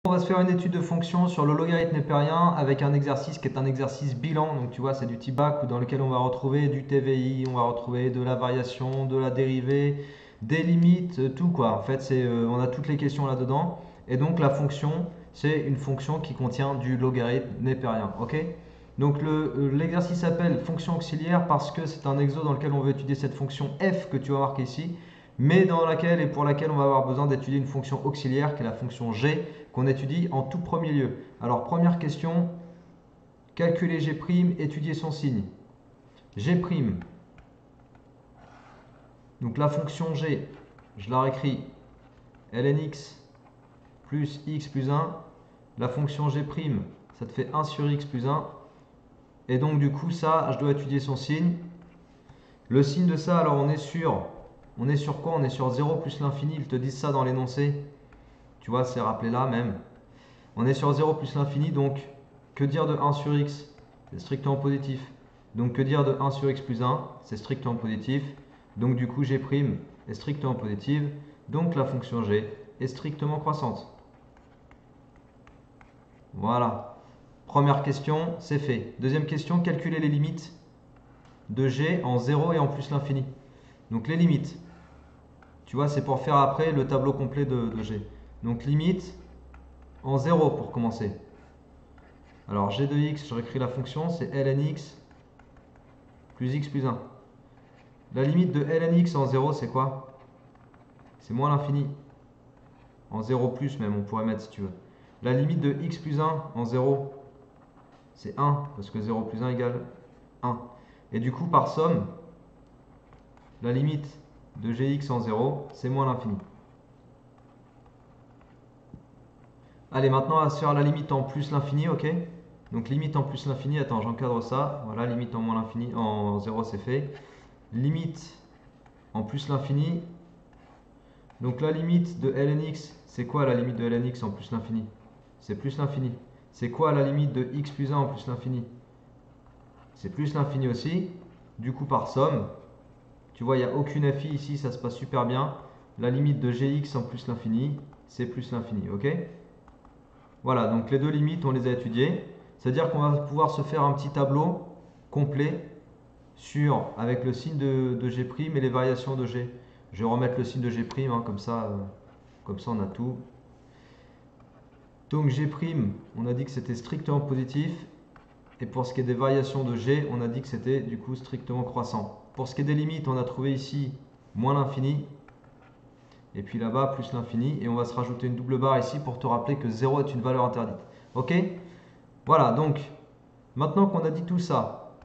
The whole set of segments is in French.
On va se faire une étude de fonction sur le logarithme népérien avec un exercice qui est un exercice bilan. Donc tu vois, c'est du type bac dans lequel on va retrouver du TVI, on va retrouver de la variation, de la dérivée, des limites, tout quoi. En fait, on a toutes les questions là-dedans. Et donc la fonction, c'est une fonction qui contient du logarithme népérien. Ok? Donc l'exercice s'appelle fonction auxiliaire parce que c'est un exo dans lequel on veut étudier cette fonction f que tu vas marquer ici, mais dans laquelle et pour laquelle on va avoir besoin d'étudier une fonction auxiliaire qui est la fonction g qu'on étudie en tout premier lieu. Alors première question, calculer g', étudier son signe. G', donc la fonction g, je la réécris, lnx plus x plus 1. La fonction g', ça te fait 1 sur x plus 1. Et donc du coup ça, je dois étudier son signe. Le signe de ça, alors on est sur quoi? On est sur 0 plus l'infini, ils te disent ça dans l'énoncé. Tu vois, c'est rappelé là même. On est sur 0 plus l'infini, donc que dire de 1 sur x? C'est strictement positif. Donc que dire de 1 sur x plus 1? C'est strictement positif. Donc du coup g' est strictement positive. Donc la fonction g est strictement croissante. Voilà. Première question, c'est fait. Deuxième question, calculer les limites de g en 0 et en plus l'infini. Donc les limites, tu vois, c'est pour faire après le tableau complet de g. Donc limite en 0 pour commencer. Alors g de x, je réécris la fonction, c'est lnx plus x plus 1. La limite de lnx en 0, c'est quoi? C'est moins l'infini. En 0 plus même, on pourrait mettre si tu veux. La limite de x plus 1 en 0, c'est 1, parce que 0 plus 1 égale 1. Et du coup, par somme, la limite de gx en 0, c'est moins l'infini. Allez, maintenant, on va se faire la limite en plus l'infini, ok? Donc limite en plus l'infini, attends, j'encadre ça. Voilà, limite en moins l'infini, en 0, c'est fait. Limite en plus l'infini. Donc la limite de lnx, c'est quoi la limite de lnx en plus l'infini? C'est plus l'infini. C'est quoi la limite de x plus 1 en plus l'infini? C'est plus l'infini aussi. Du coup, par somme, tu vois, il n'y a aucune fi ici, ça se passe super bien. La limite de gx en plus l'infini, c'est plus l'infini, ok? Voilà, donc les deux limites, on les a étudiées. C'est-à-dire qu'on va pouvoir se faire un petit tableau complet avec le signe de g' et les variations de g. Je vais remettre le signe de g', hein, comme ça on a tout. Donc g', on a dit que c'était strictement positif. Et pour ce qui est des variations de g, on a dit que c'était du coup strictement croissant. Pour ce qui est des limites, on a trouvé ici moins l'infini. Et puis là-bas, plus l'infini. Et on va se rajouter une double barre ici pour te rappeler que 0 est une valeur interdite. Ok? Voilà, donc, maintenant qu'on a dit tout ça,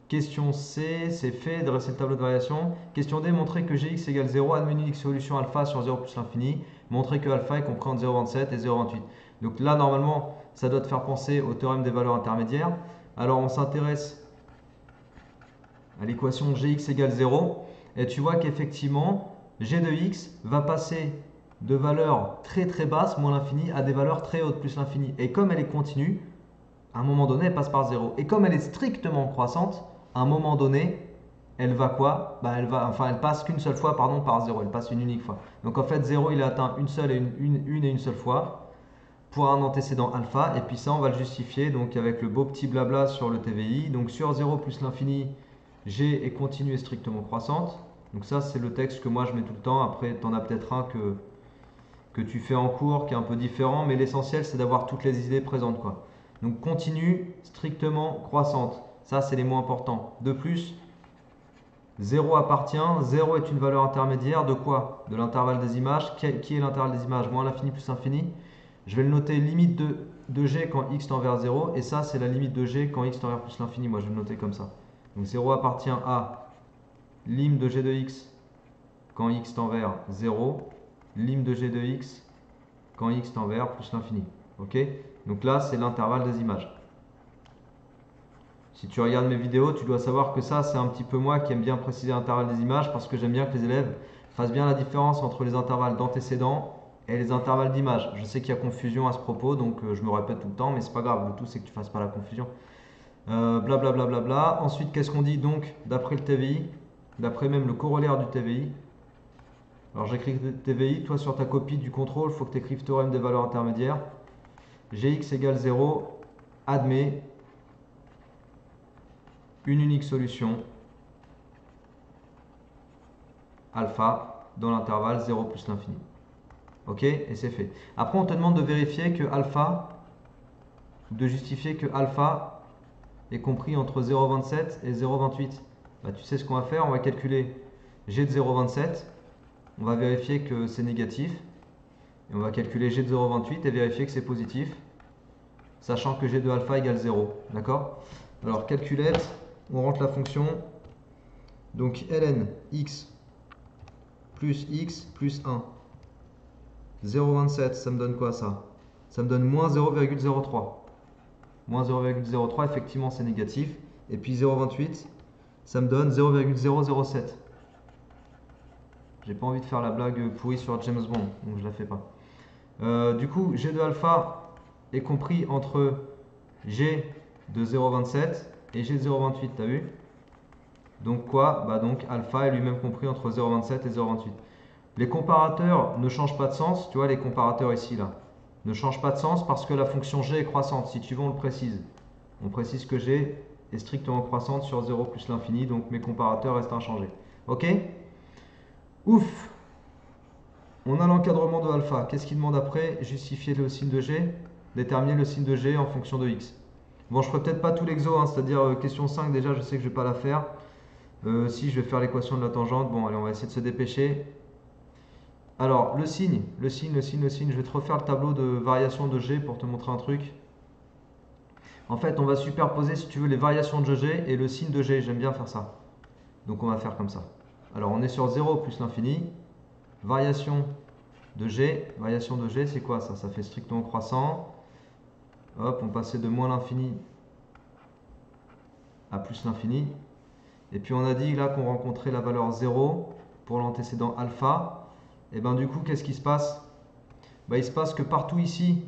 question C, c'est fait, dresser le tableau de variation. Question D, montrer que gx égale 0, admet une unique solution alpha sur 0 plus l'infini. Montrer que alpha est compris entre 0,27 et 0,28. Donc là, normalement, ça doit te faire penser au théorème des valeurs intermédiaires. Alors, on s'intéresse à l'équation gx égale 0. Et tu vois qu'effectivement, g de x va passer de valeurs très très basses, moins l'infini, à des valeurs très hautes, plus l'infini. Et comme elle est continue, à un moment donné, elle passe par 0. Et comme elle est strictement croissante, à un moment donné, elle va quoi? Elle passe qu'une seule fois par 0. Elle passe une unique fois. Donc en fait, 0, il est atteint une seule et une seule fois pour un antécédent alpha. Et puis ça, on va le justifier donc avec le beau petit blabla sur le TVI. Donc sur 0 plus l'infini, g est continue et strictement croissante. Donc ça, c'est le texte que moi je mets tout le temps. Après, tu en as peut-être un que tu fais en cours qui est un peu différent. Mais l'essentiel, c'est d'avoir toutes les idées présentes, quoi. Donc continue, strictement croissante. Ça, c'est les mots importants. De plus, 0 appartient, 0 est une valeur intermédiaire de quoi? De l'intervalle des images. Qui est l'intervalle des images? Moins l'infini plus l'infini. Je vais le noter limite de g quand x tend vers 0. Et ça, c'est la limite de g quand x tend vers plus l'infini. Moi, je vais le noter comme ça. Donc 0 appartient à lim de g de x quand x tend vers 0. Lim de g de x quand x tend vers plus l'infini. Ok? Donc là, c'est l'intervalle des images. Si tu regardes mes vidéos, tu dois savoir que ça, c'est un petit peu moi qui aime bien préciser l'intervalle des images parce que j'aime bien que les élèves fassent bien la différence entre les intervalles d'antécédents et les intervalles d'images. Je sais qu'il y a confusion à ce propos, donc je me répète tout le temps, mais c'est pas grave. Le tout, c'est que tu fasses pas la confusion. Blablabla. Bla, bla, bla. Ensuite, qu'est-ce qu'on dit donc d'après le TVI? D'après même le corollaire du TVI. Alors j'écris TVI, toi sur ta copie du contrôle, il faut que tu écrives théorème des valeurs intermédiaires. Gx égale 0 admet une unique solution alpha dans l'intervalle 0 plus l'infini. Ok, et c'est fait. Après, on te demande de vérifier que alpha, de justifier que alpha est compris entre 0,27 et 0,28. Bah, tu sais ce qu'on va faire, on va calculer g de 0,27, on va vérifier que c'est négatif, et on va calculer g de 0,28 et vérifier que c'est positif, sachant que g de alpha égale 0. D'accord? Alors, calculette, on rentre la fonction, donc ln x plus 1. 0,27, ça me donne quoi ça? Ça me donne moins 0,03. Moins 0,03, effectivement c'est négatif. Et puis 0,28, ça me donne 0,007. J'ai pas envie de faire la blague pourrie sur James Bond, donc je la fais pas. Du coup, g de alpha est compris entre g de 0,27 et g de 0,28, t'as vu? Donc quoi? Bah donc alpha est lui-même compris entre 0,27 et 0,28. Les comparateurs ne changent pas de sens, tu vois les comparateurs ici là, ne changent pas de sens parce que la fonction g est croissante. Si tu veux, on le précise. On précise que g est strictement croissante sur 0 plus l'infini, donc mes comparateurs restent inchangés. Ok? Ouf! On a l'encadrement de alpha. Qu'est-ce qu'il demande après? Justifier le signe de g, déterminer le signe de g en fonction de x. Bon, je ferai peut-être pas tout l'exo, hein, c'est-à-dire question 5 déjà, je sais que je vais pas la faire. Si, je vais faire l'équation de la tangente. Bon, allez, on va essayer de se dépêcher. Alors, le signe, je vais te refaire le tableau de variation de g pour te montrer un truc. En fait, on va superposer, si tu veux, les variations de g et le signe de g. J'aime bien faire ça. Donc, on va faire comme ça. Alors, on est sur 0 plus l'infini. Variation de g. Variation de g, c'est quoi ça? Ça fait strictement croissant. Hop, on passait de moins l'infini à plus l'infini. Et puis, on a dit là qu'on rencontrait la valeur 0 pour l'antécédent alpha. Et bien, du coup, qu'est-ce qui se passe? Il se passe que partout ici,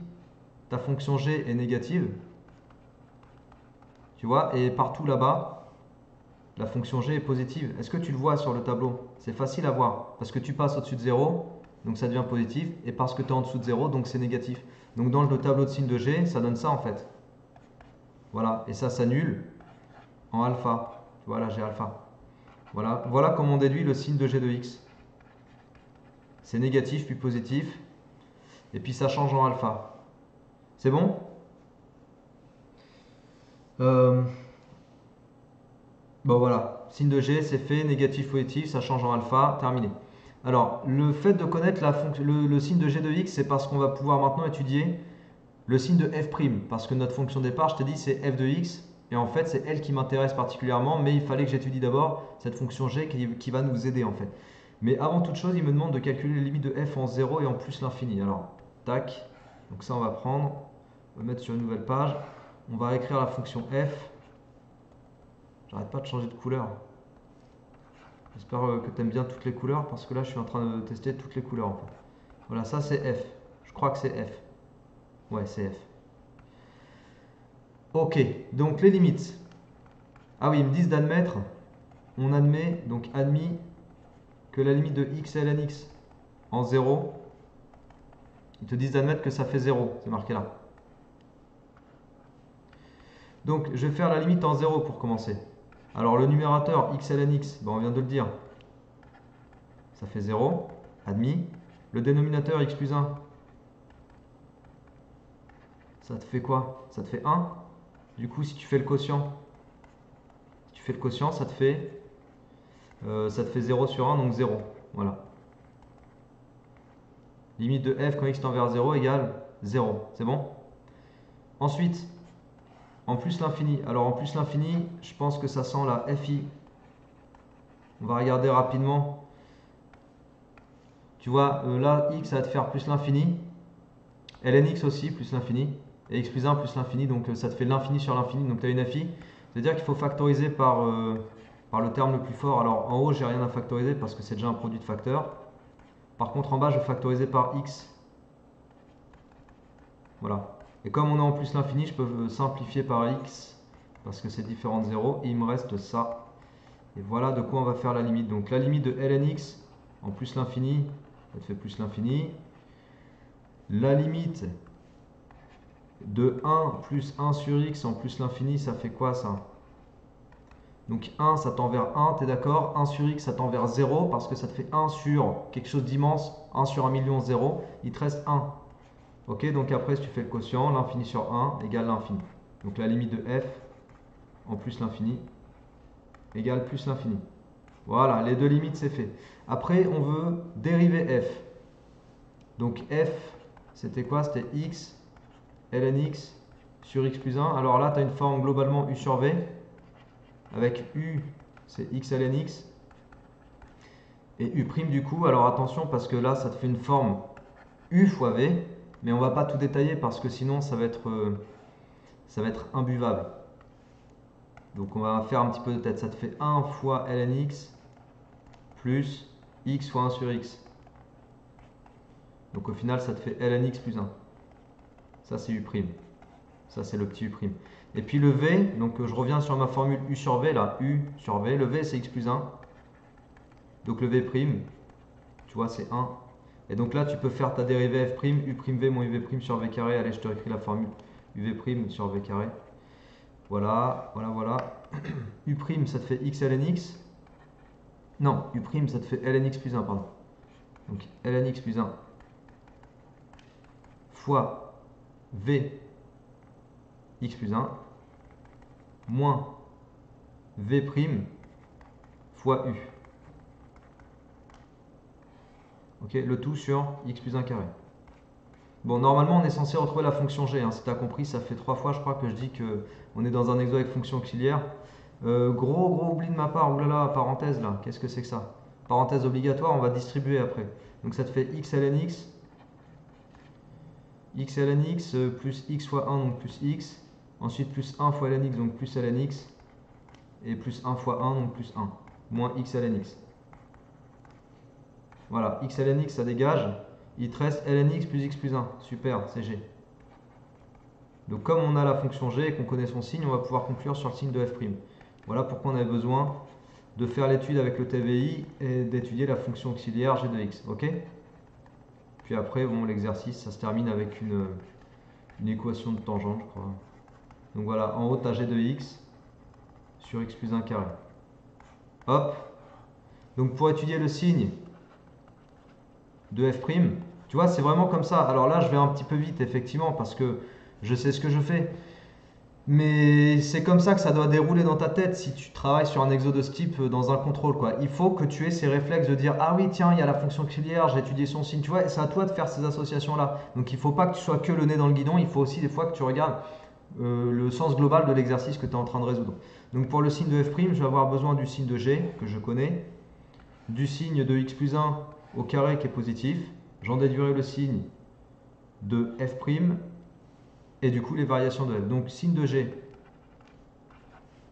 ta fonction g est négative. Tu vois, et partout là-bas, la fonction g est positive. Est-ce que tu le vois sur le tableau? C'est facile à voir, parce que tu passes au-dessus de 0, donc ça devient positif, et parce que tu es en dessous de 0, donc c'est négatif. Donc dans le tableau de signe de g, ça donne ça en fait. Voilà, et ça s'annule en alpha. Tu vois, là j'ai alpha. Voilà, voilà comment on déduit le signe de g de x. C'est négatif puis positif, et puis ça change en alpha. C'est bon? Bon voilà, signe de g, c'est fait, négatif, positif, ça change en alpha, terminé. Alors, le fait de connaître le signe de g de x, c'est parce qu'on va pouvoir maintenant étudier le signe de f', parce que notre fonction départ, je te dis, c'est f de x, et en fait, c'est elle qui m'intéresse particulièrement, mais il fallait que j'étudie d'abord cette fonction g qui va nous aider en fait. Mais avant toute chose, il me demande de calculer les limites de f en 0 et en plus l'infini. Alors, tac, donc ça on va prendre, on va mettre sur une nouvelle page, on va écrire la fonction f. J'arrête pas de changer de couleur. J'espère que tu aimes bien toutes les couleurs parce que là je suis en train de tester toutes les couleurs en fait. Voilà, ça c'est F. Je crois que c'est F. Ouais, c'est F. Ok, donc les limites. Ah oui, ils me disent d'admettre. On admet, donc admis, que la limite de x et ln x en 0. Ils te disent d'admettre que ça fait 0. C'est marqué là. Donc je vais faire la limite en 0 pour commencer. Alors le numérateur x ln x, on vient de le dire. Ça fait 0. Admis. Le dénominateur x plus 1. Ça te fait quoi? Ça te fait 1. Du coup, si tu fais le quotient, ça te fait 0 sur 1, donc 0. Voilà. Limite de f quand x tend vers 0 égale 0. C'est bon? Ensuite, en plus l'infini. Alors en plus l'infini, je pense que ça sent la fi. On va regarder rapidement. Tu vois, là, x, ça va te faire plus l'infini. Ln x aussi, plus l'infini. Et x plus 1 plus l'infini, donc ça te fait l'infini sur l'infini, donc tu as une fi. C'est-à-dire qu'il faut factoriser par le terme le plus fort. Alors en haut, j'ai rien à factoriser parce que c'est déjà un produit de facteurs. Par contre, en bas, je vais factoriser par x. Voilà. Et comme on est en plus l'infini, je peux simplifier par x parce que c'est différent de 0. Et il me reste ça. Et voilà de quoi on va faire la limite. Donc la limite de ln x en plus l'infini, ça te fait plus l'infini. La limite de 1 plus 1 sur x en plus l'infini, ça fait quoi ça? Donc 1, ça tend vers 1, t'es d'accord? 1 sur x, ça tend vers 0 parce que ça te fait 1 sur quelque chose d'immense. 1 sur 1 million, 0. Il te reste 1. Ok, donc après, si tu fais le quotient, l'infini sur 1 égale l'infini. Donc la limite de f en plus l'infini égale plus l'infini. Voilà, les deux limites, c'est fait. Après, on veut dériver f. Donc f, c'était quoi? C'était x ln x sur x plus 1. Alors là, tu as une forme globalement u sur v. Avec u, c'est x ln x. Et u' du coup, alors attention, parce que là, ça te fait une forme u fois v. Mais on va pas tout détailler parce que sinon, ça va être imbuvable. Donc on va faire un petit peu de tête. Ça te fait 1 fois ln x plus x fois 1 sur x. Donc au final, ça te fait ln x plus 1. Ça, c'est u'. Ça, c'est le petit u'. Et puis le v, donc je reviens sur ma formule u sur v, là, u sur v. Le v, c'est x plus 1. Donc le v', tu vois, c'est 1. Et donc là, tu peux faire ta dérivée f', u'v moins uv' sur v carré. Allez, je te réécris la formule uv' sur v carré. Voilà, voilà, voilà. U', ça te fait x ln x. Non, u', ça te fait ln x plus 1, pardon. Donc ln x plus 1 fois v x plus 1 moins v' fois u. Ok, le tout sur x plus 1 carré. Bon, normalement, on est censé retrouver la fonction g. Hein. Si tu as compris, ça fait 3 fois, je crois, que je dis qu'on est dans un exo avec fonction auxiliaire. Gros oubli de ma part. Oulala, parenthèse là. Qu'est-ce que c'est que ça? Parenthèse obligatoire, on va distribuer après. Donc ça te fait x ln x. X ln x plus x fois 1, donc plus x. Ensuite, plus 1 fois ln x, donc plus ln x. Et plus 1 fois 1, donc plus 1. Moins x ln x. Voilà, x ln x, ça dégage. Il te reste ln x plus x plus 1. Super, c'est g. Donc comme on a la fonction g et qu'on connaît son signe, on va pouvoir conclure sur le signe de f'. Voilà pourquoi on avait besoin de faire l'étude avec le TVI et d'étudier la fonction auxiliaire g de x. Ok? Puis après, bon, l'exercice, ça se termine avec une équation de tangente, je crois. Donc voilà, en haut, tu as g de x sur x plus 1 carré. Hop. Donc pour étudier le signe de f', tu vois, c'est vraiment comme ça. Alors là, je vais un petit peu vite, effectivement, parce que je sais ce que je fais. Mais c'est comme ça que ça doit dérouler dans ta tête si tu travailles sur un exo de ce type dans un contrôle, quoi. Il faut que tu aies ces réflexes de dire ah oui, tiens, il y a la fonction auxiliaire, j'ai étudié son signe, tu vois, c'est à toi de faire ces associations-là. Donc il ne faut pas que tu sois que le nez dans le guidon, il faut aussi des fois que tu regardes le sens global de l'exercice que tu es en train de résoudre. Donc pour le signe de f', je vais avoir besoin du signe de g, que je connais, du signe de x plus 1 au carré qui est positif, j'en déduirai le signe de f', et du coup les variations de f. Donc signe de g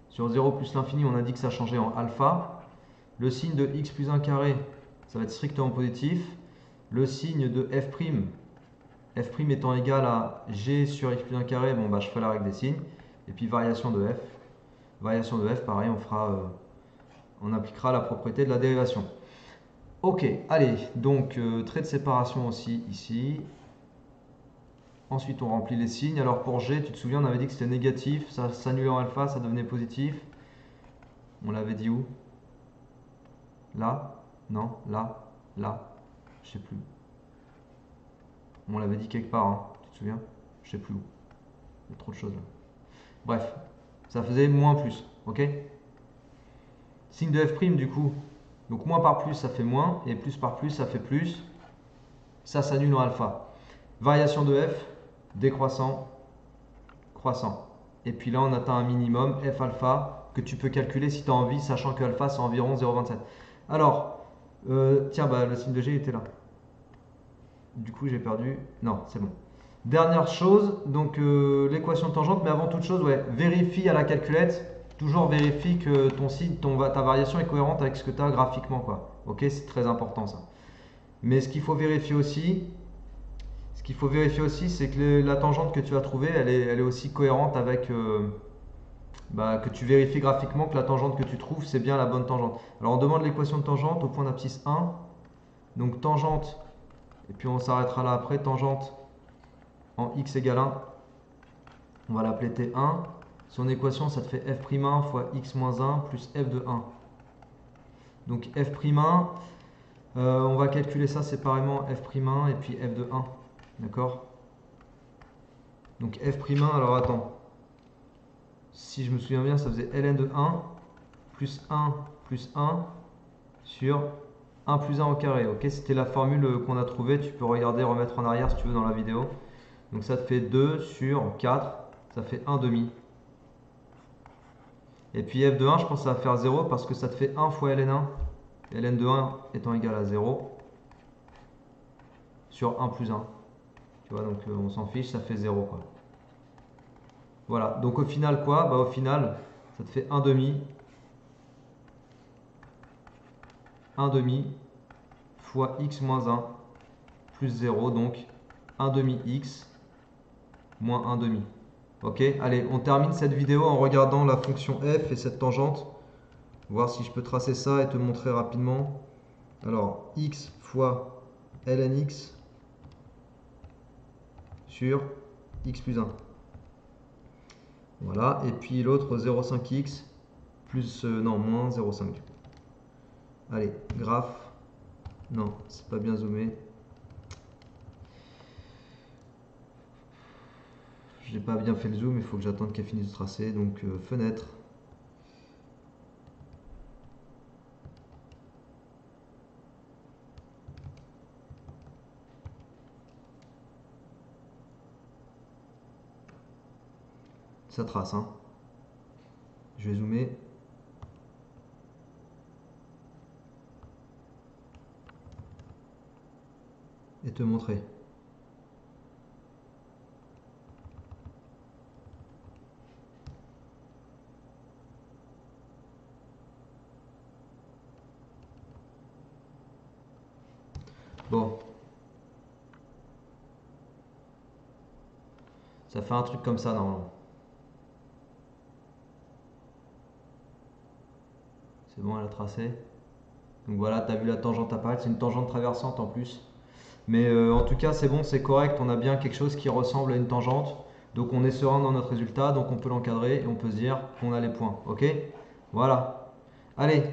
sur 0 plus l'infini, on a dit que ça changeait en alpha. Le signe de x plus 1 carré, ça va être strictement positif. Le signe de f', f' étant égal à g sur x plus 1 carré, bon bah je ferai la règle des signes. Et puis variation de f. Variation de f, pareil, on appliquera la propriété de la dérivation. Ok, allez, donc trait de séparation aussi ici. Ensuite, on remplit les signes. Alors pour G, tu te souviens, on avait dit que c'était négatif, ça s'annulait en alpha, ça devenait positif. On l'avait dit où? Là? Non? Là? Là? Je sais plus. On l'avait dit quelque part, hein. Tu te souviens? Je sais plus où. Il y a trop de choses là. Bref, ça faisait moins plus, ok? Signe de f' du coup. Donc moins par plus, ça fait moins, et plus par plus, ça fait plus. Ça s'annule en alpha. Variation de f, décroissant, croissant. Et puis là, on atteint un minimum, f alpha, que tu peux calculer si tu as envie, sachant que alpha, c'est environ 0,27. Alors, tiens, bah, le signe de g était là. Du coup, j'ai perdu. Non, c'est bon. Dernière chose, donc l'équation de tangente, mais avant toute chose, ouais, vérifie à la calculette, toujours vérifie que ton signe, ta variation est cohérente avec ce que tu as graphiquement, quoi. Ok, c'est très important ça. Mais ce qu'il faut vérifier aussi, c'est que la tangente que tu as trouvée, elle est aussi cohérente avec que tu vérifies graphiquement que la tangente que tu trouves, c'est bien la bonne tangente. Alors on demande l'équation de tangente au point d'abscisse 1. Donc tangente, et puis on s'arrêtera là après, tangente en x égale 1 On va l'appeler T1. Son équation, ça te fait f'1 fois x moins 1 plus f de 1. Donc f'1, on va calculer ça séparément, f'1 et puis f de 1. D'accord? Donc f'1, alors attends. Si je me souviens bien, ça faisait ln de 1 plus 1 sur 1 plus 1 au carré. Ok, c'était la formule qu'on a trouvée. Tu peux regarder, remettre en arrière si tu veux dans la vidéo. Donc ça te fait 2 sur 4, ça fait 1 demi. Et puis f de 1, je pense que ça va faire 0 parce que ça te fait 1 fois ln1. ln de 1 étant égal à 0 sur 1 plus 1. Tu vois, donc on s'en fiche, ça fait 0 quoi. Voilà, donc au final quoi? Bah au final, ça te fait 1 demi fois x moins 1 plus 0, donc 1 demi x moins 1 demi. Ok, allez, on termine cette vidéo en regardant la fonction f et cette tangente. Voir si je peux tracer ça et te montrer rapidement. Alors, x fois ln x sur x plus 1. Voilà, et puis l'autre 0,5x plus, non, moins 0,5. Allez, graphe. Non, c'est pas bien zoomé. J'ai pas bien fait le zoom, il faut que j'attende qu'elle finisse de tracer. Donc, fenêtre. Ça trace, hein. Je vais zoomer. Et te montrer. Bon. Ça fait un truc comme ça normalement. C'est bon, elle a tracé. Donc voilà, tu as vu la tangente apparaître. C'est une tangente traversante en plus. Mais en tout cas, c'est bon, c'est correct. On a bien quelque chose qui ressemble à une tangente. Donc on est serein dans notre résultat. Donc on peut l'encadrer et on peut se dire qu'on a les points. Ok? Voilà. Allez,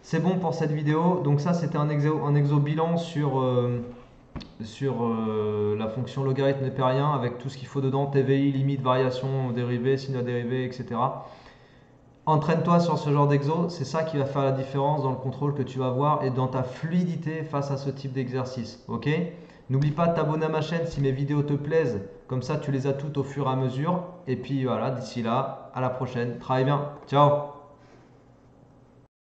c'est bon pour cette vidéo. Donc ça, c'était un exo bilan sur la fonction logarithme népérien avec tout ce qu'il faut dedans. TVI, limite, variation, dérivée, signe à dérivée, etc. Entraîne-toi sur ce genre d'exo, c'est ça qui va faire la différence dans le contrôle que tu vas avoir et dans ta fluidité face à ce type d'exercice. Ok? N'oublie pas de t'abonner à ma chaîne si mes vidéos te plaisent, comme ça tu les as toutes au fur et à mesure. Et puis voilà, d'ici là, à la prochaine. Travaille bien. Ciao!